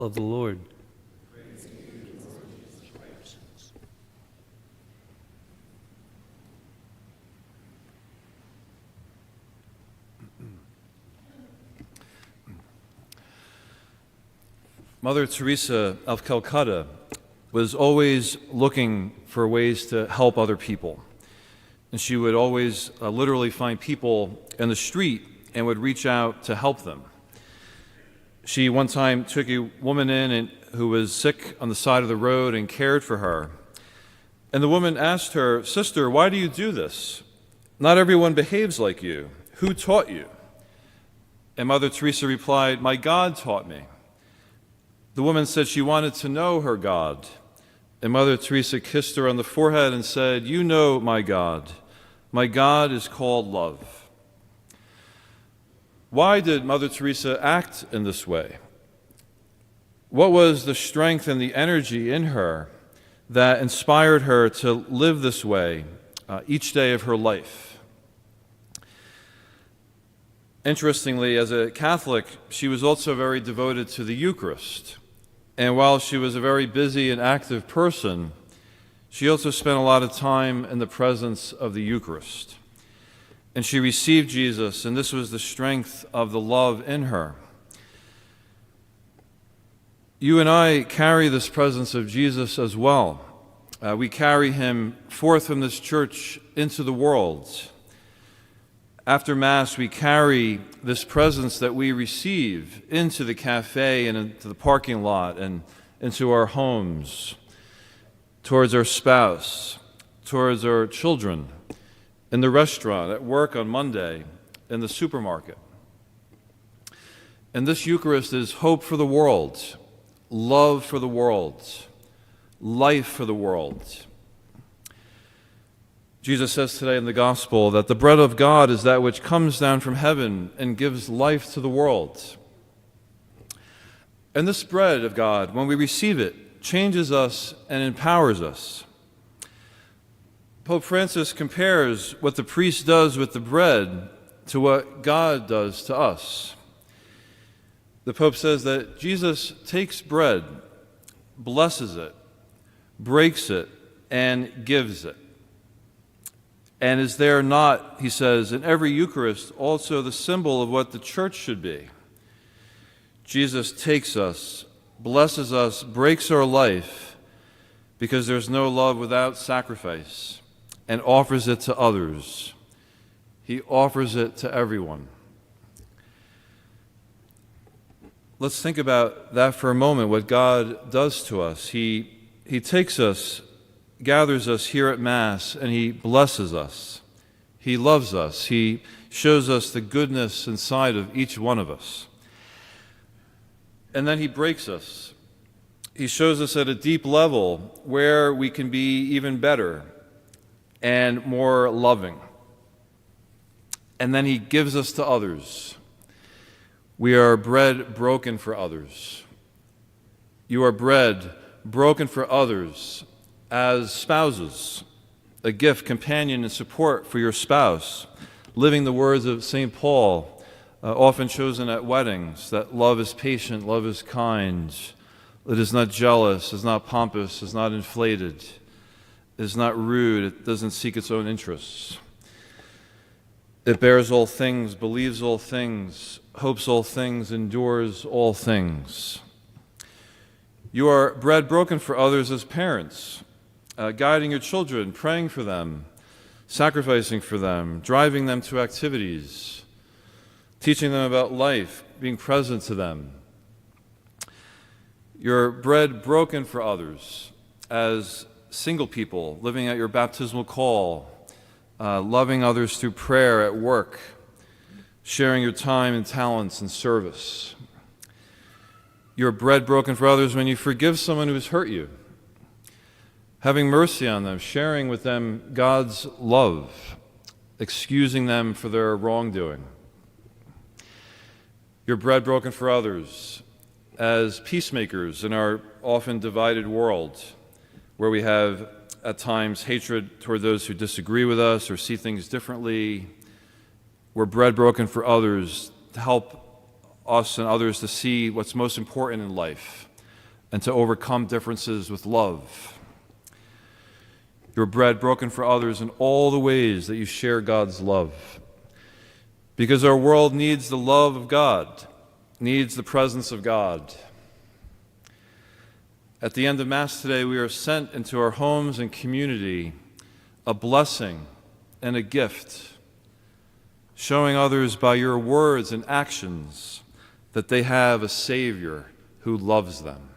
of the Lord. Mother Teresa of Calcutta was always looking for ways to help other people. And she would always literally find people in the street and would reach out to help them. She one time took a woman in who was sick on the side of the road and cared for her. And the woman asked her, "Sister, why do you do this? Not everyone behaves like you. Who taught you?" And Mother Teresa replied, "My God taught me." The woman said she wanted to know her God. And Mother Teresa kissed her on the forehead and said, "You know my God. My God is called love." Why did Mother Teresa act in this way? What was the strength and the energy in her that inspired her to live this way each day of her life? Interestingly, as a Catholic, she was also very devoted to the Eucharist. And while she was a very busy and active person, she also spent a lot of time in the presence of the Eucharist. And she received Jesus, and this was the strength of the love in her. You and I carry this presence of Jesus as well. We carry him forth from this church into the world. After Mass, we carry this presence that we receive into the cafe and into the parking lot and into our homes, towards our spouse, towards our children, in the restaurant, at work on Monday, in the supermarket. And this Eucharist is hope for the world, love for the world, life for the world. Jesus says today in the Gospel that the bread of God is that which comes down from heaven and gives life to the world. And this bread of God, when we receive it, changes us and empowers us. Pope Francis compares what the priest does with the bread to what God does to us. The Pope says that Jesus takes bread, blesses it, breaks it, and gives it. And is there not, he says, in every Eucharist also the symbol of what the church should be? Jesus takes us, blesses us, breaks our life, because there's no love without sacrifice, and offers it to others. He offers it to everyone. Let's think about that for a moment, what God does to us. He takes us, gathers us here at Mass, and he blesses us. He loves us. He shows us the goodness inside of each one of us. And then he breaks us. He shows us at a deep level where we can be even better and more loving. And then he gives us to others. We are bread broken for others. You are bread broken for others as spouses, a gift, companion, and support for your spouse, living the words of St. Paul, often chosen at weddings, that love is patient, love is kind, it is not jealous, is not pompous, is not inflated, is not rude, it doesn't seek its own interests. It bears all things, believes all things, hopes all things, endures all things. You are bread broken for others as parents, guiding your children, praying for them, sacrificing for them, driving them to activities, teaching them about life, being present to them. You're bread broken for others as single people, living out your baptismal call, loving others through prayer at work, sharing your time and talents in service. You're bread broken for others when you forgive someone who has hurt you, having mercy on them, sharing with them God's love, excusing them for their wrongdoing. You're bread broken for others as peacemakers in our often divided world, where we have at times hatred toward those who disagree with us or see things differently. We're bread broken for others to help us and others to see what's most important in life, and to overcome differences with love. Your bread broken for others in all the ways that you share God's love. Because our world needs the love of God, needs the presence of God. At the end of Mass today, we are sent into our homes and community a blessing and a gift, showing others by your words and actions that they have a Savior who loves them.